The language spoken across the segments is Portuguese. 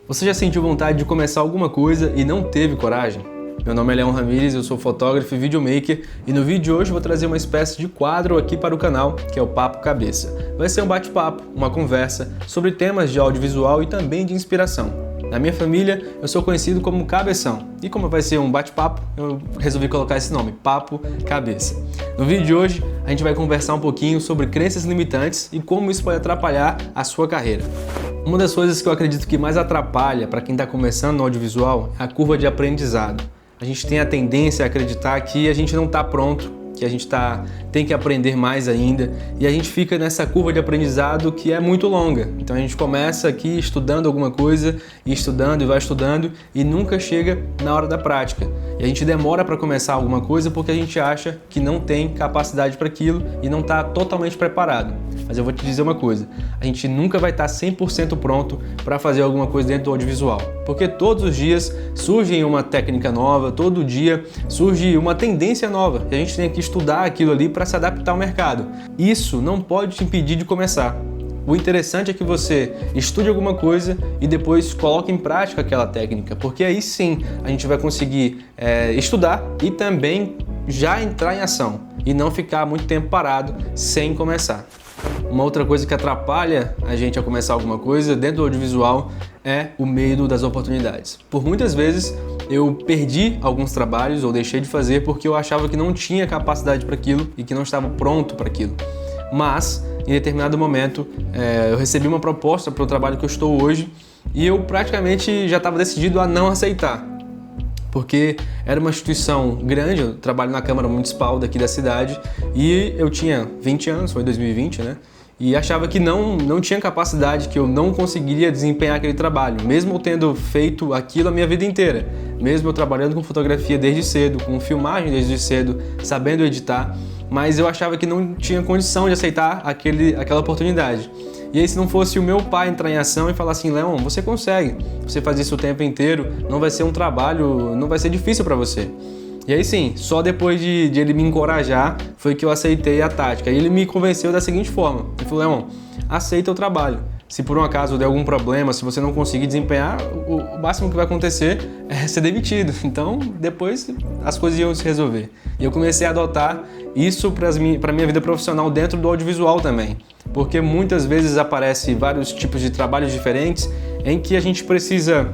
Você já sentiu vontade de começar alguma coisa e não teve coragem? Meu nome é Leon Ramírez, eu sou fotógrafo e videomaker e no vídeo de hoje eu vou trazer uma espécie de quadro aqui para o canal, que é o Papo Cabeça. Vai ser um bate-papo, uma conversa sobre temas de audiovisual e também de inspiração. Na minha família, eu sou conhecido como Cabeção. E como vai ser um bate-papo, eu resolvi colocar esse nome, Papo Cabeça. No vídeo de hoje, a gente vai conversar um pouquinho sobre crenças limitantes e como isso pode atrapalhar a sua carreira. Uma das coisas que eu acredito que mais atrapalha para quem está começando no audiovisual é a curva de aprendizado. A gente tem a tendência a acreditar que a gente não está pronto, que a gente tem que aprender mais ainda, e a gente fica nessa curva de aprendizado que é muito longa. Então a gente começa aqui estudando alguma coisa, e estudando e vai estudando, e nunca chega na hora da prática. E a gente demora para começar alguma coisa porque a gente acha que não tem capacidade para aquilo e não está totalmente preparado. Mas eu vou te dizer uma coisa, a gente nunca vai estar 100% pronto para fazer alguma coisa dentro do audiovisual, porque todos os dias surge uma técnica nova, todo dia surge uma tendência nova, e a gente tem que estudar aquilo ali para se adaptar ao mercado. Isso não pode te impedir de começar. O interessante é que você estude alguma coisa e depois coloque em prática aquela técnica, porque aí sim a gente vai conseguir estudar e também já entrar em ação e não ficar muito tempo parado sem começar. Uma outra coisa que atrapalha a gente a começar alguma coisa dentro do audiovisual é o medo das oportunidades. Por muitas vezes eu perdi alguns trabalhos ou deixei de fazer porque eu achava que não tinha capacidade para aquilo e que não estava pronto para aquilo. Mas, em determinado momento, eu recebi uma proposta para o trabalho que eu estou hoje e eu praticamente já estava decidido a não aceitar. Porque era uma instituição grande, eu trabalho na Câmara Municipal daqui da cidade e eu tinha 20 anos, foi em 2020, né? E achava que não tinha capacidade, que eu não conseguiria desempenhar aquele trabalho, mesmo eu tendo feito aquilo a minha vida inteira, mesmo eu trabalhando com fotografia desde cedo, com filmagem desde cedo, sabendo editar, mas eu achava que não tinha condição de aceitar aquela oportunidade. E aí, se não fosse o meu pai entrar em ação e falar assim, Leon, você consegue, você faz isso o tempo inteiro, não vai ser um trabalho, não vai ser difícil para você. E aí sim, só depois de ele me encorajar, foi que eu aceitei a tática. E ele me convenceu da seguinte forma, ele falou, Leon, aceita o trabalho. Se por um acaso der algum problema, se você não conseguir desempenhar, o máximo que vai acontecer é ser demitido. Então, depois as coisas iam se resolver. E eu comecei a adotar isso para a minha vida profissional dentro do audiovisual também. Porque muitas vezes aparecem vários tipos de trabalhos diferentes em que a gente precisa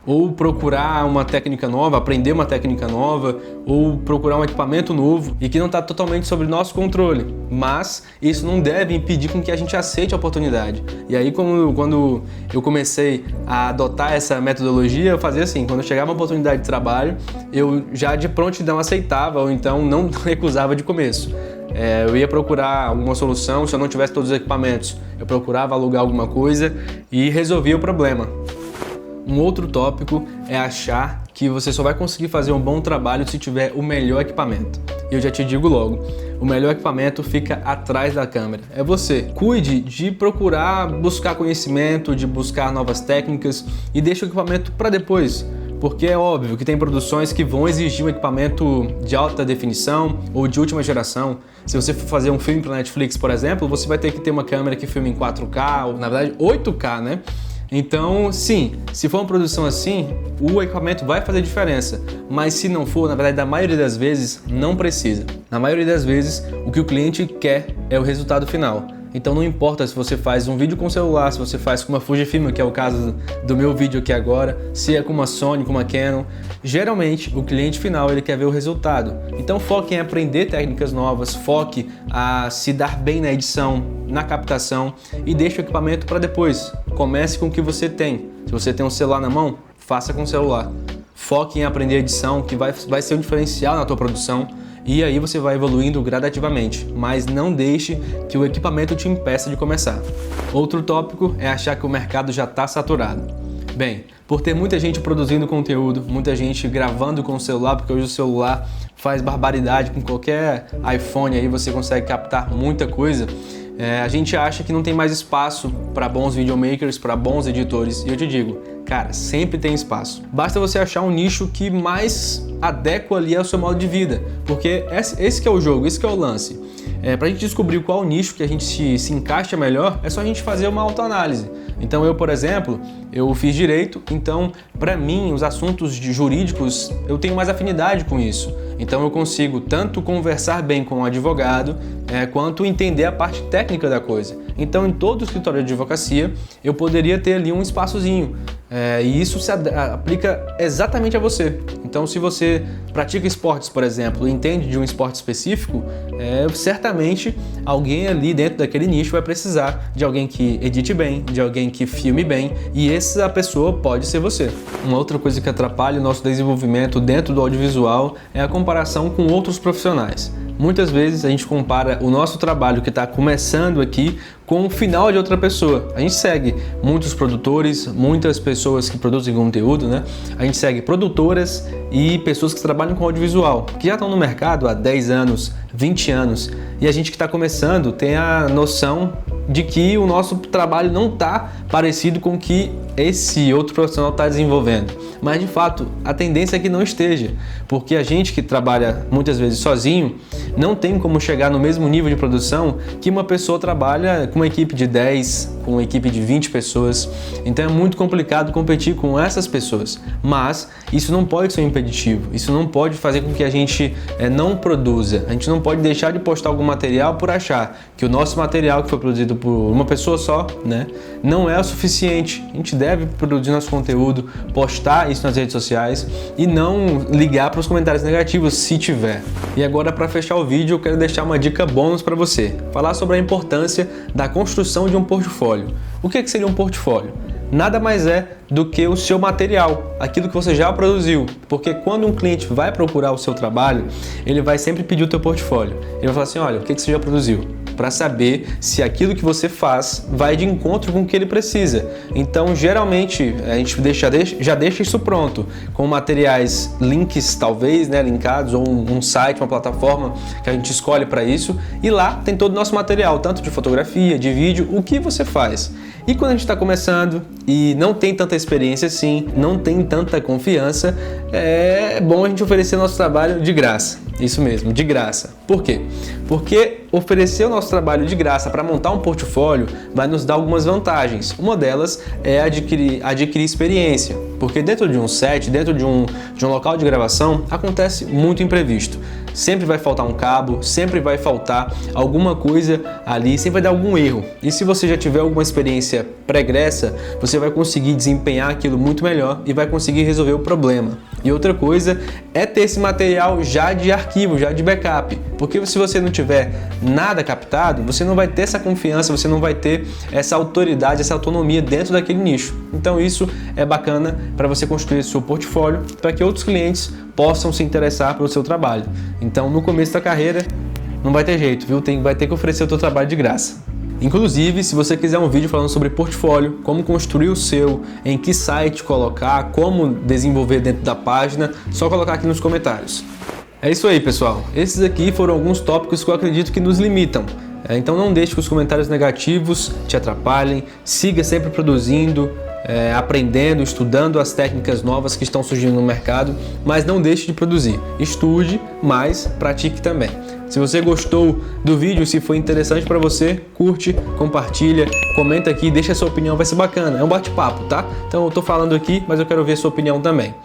ou procurar uma técnica nova, aprender uma técnica nova, ou procurar um equipamento novo e que não está totalmente sob nosso controle. Mas isso não deve impedir com que a gente aceite a oportunidade. E aí, quando eu comecei a adotar essa metodologia, eu fazia assim, quando chegava uma oportunidade de trabalho, eu já de prontidão aceitava, ou então não recusava de começo. Eu ia procurar alguma solução, se eu não tivesse todos os equipamentos, eu procurava alugar alguma coisa e resolvia o problema. Um outro tópico é achar que você só vai conseguir fazer um bom trabalho se tiver o melhor equipamento. E eu já te digo logo, o melhor equipamento fica atrás da câmera. É você. Cuide de procurar buscar conhecimento, de buscar novas técnicas e deixe o equipamento para depois. Porque é óbvio que tem produções que vão exigir um equipamento de alta definição ou de última geração. Se você for fazer um filme para Netflix, por exemplo, você vai ter que ter uma câmera que filme em 4K, ou na verdade 8K, né? Então, sim, se for uma produção assim, o equipamento vai fazer diferença, mas se não for, na verdade, na maioria das vezes, não precisa. Na maioria das vezes, o que o cliente quer é o resultado final. Então não importa se você faz um vídeo com celular, se você faz com uma Fujifilm, que é o caso do meu vídeo aqui agora, se é com uma Sony, com uma Canon, geralmente o cliente final ele quer ver o resultado. Então foque em aprender técnicas novas, foque a se dar bem na edição, na captação e deixe o equipamento para depois. Comece com o que você tem. Se você tem um celular na mão, faça com o celular. Foque em aprender edição, que vai ser um diferencial na tua produção. E aí você vai evoluindo gradativamente, mas não deixe que o equipamento te impeça de começar. Outro tópico é achar que o mercado já está saturado. Bem, por ter muita gente produzindo conteúdo, muita gente gravando com o celular, porque hoje o celular faz barbaridade, com qualquer iPhone aí você consegue captar muita coisa, a gente acha que não tem mais espaço para bons videomakers, para bons editores. E eu te digo, cara, sempre tem espaço. Basta você achar um nicho que mais adequa ali ao seu modo de vida, porque esse que é o jogo, esse que é o lance. Pra gente descobrir qual nicho que a gente se encaixa melhor, é só a gente fazer uma autoanálise. Então eu, por exemplo, eu fiz direito, então para mim os assuntos jurídicos eu tenho mais afinidade com isso. Então eu consigo tanto conversar bem com o advogado, quanto entender a parte técnica da coisa. Então em todo o escritório de advocacia eu poderia ter ali um espaçozinho. E isso se aplica exatamente a você. Então se você pratica esportes, por exemplo, e entende de um esporte específico, certamente alguém ali dentro daquele nicho vai precisar de alguém que edite bem, de alguém que filme bem, e essa pessoa pode ser você. Uma outra coisa que atrapalha o nosso desenvolvimento dentro do audiovisual é a comparação com outros profissionais. Muitas vezes a gente compara o nosso trabalho que está começando aqui com o final de outra pessoa. A gente segue muitos produtores, muitas pessoas que produzem conteúdo, né? A gente segue produtoras e pessoas que trabalham com audiovisual, que já estão no mercado há 10 anos, 20 anos, e a gente que está começando tem a noção de que o nosso trabalho não está parecido com o que esse outro profissional está desenvolvendo. Mas de fato, a tendência é que não esteja, porque a gente que trabalha muitas vezes sozinho não tem como chegar no mesmo nível de produção que uma pessoa trabalha com uma equipe de 10, com uma equipe de 20 pessoas. Então é muito complicado competir com essas pessoas. Mas isso não pode ser um impeditivo, isso não pode fazer com que a gente não produza. A gente não pode deixar de postar algum material por achar que o nosso material que foi produzido por uma pessoa só, né, não é o suficiente. A gente deve produzir nosso conteúdo, postar isso nas redes sociais e não ligar para os comentários negativos se tiver. E agora, para fechar o vídeo, eu quero deixar uma dica bônus para você. Falar sobre a importância da construção de um portfólio. O que seria um portfólio? Nada mais é do que o seu material, aquilo que você já produziu. Porque quando um cliente vai procurar o seu trabalho, ele vai sempre pedir o teu portfólio. Ele vai falar assim, olha, o que você já produziu? Para saber se aquilo que você faz vai de encontro com o que ele precisa. Então, geralmente, a gente já deixa isso pronto, com materiais, links talvez, né, linkados, ou um site, uma plataforma que a gente escolhe para isso, e lá tem todo o nosso material, tanto de fotografia, de vídeo, o que você faz. E quando a gente está começando e não tem tanta experiência assim, não tem tanta confiança, é bom a gente oferecer nosso trabalho de graça. Isso mesmo, de graça. Por quê? Porque oferecer o nosso trabalho de graça para montar um portfólio vai nos dar algumas vantagens. Uma delas é adquirir experiência, porque dentro de um set, dentro de um local de gravação, acontece muito imprevisto. Sempre vai faltar um cabo, sempre vai faltar alguma coisa ali, sempre vai dar algum erro. E se você já tiver alguma experiência pregressa, você vai conseguir desempenhar aquilo muito melhor e vai conseguir resolver o problema. E outra coisa é ter esse material já de arquivo, já de backup. Porque se você não tiver nada captado, você não vai ter essa confiança, você não vai ter essa autoridade, essa autonomia dentro daquele nicho. Então isso é bacana para você construir seu portfólio, para que outros clientes possam se interessar pelo seu trabalho. Então no começo da carreira não vai ter jeito, viu? Vai ter que oferecer o teu trabalho de graça. Inclusive, se você quiser um vídeo falando sobre portfólio, como construir o seu, em que site colocar, como desenvolver dentro da página, só colocar aqui nos comentários. É isso aí, pessoal. Esses aqui foram alguns tópicos que eu acredito que nos limitam. Então não deixe que os comentários negativos te atrapalhem, siga sempre produzindo, aprendendo, estudando as técnicas novas que estão surgindo no mercado, mas não deixe de produzir. Estude, mas pratique também. Se você gostou do vídeo, se foi interessante para você, curte, compartilha, comenta aqui, deixa a sua opinião, vai ser bacana. É um bate-papo, tá? Então eu tô falando aqui, mas eu quero ver a sua opinião também.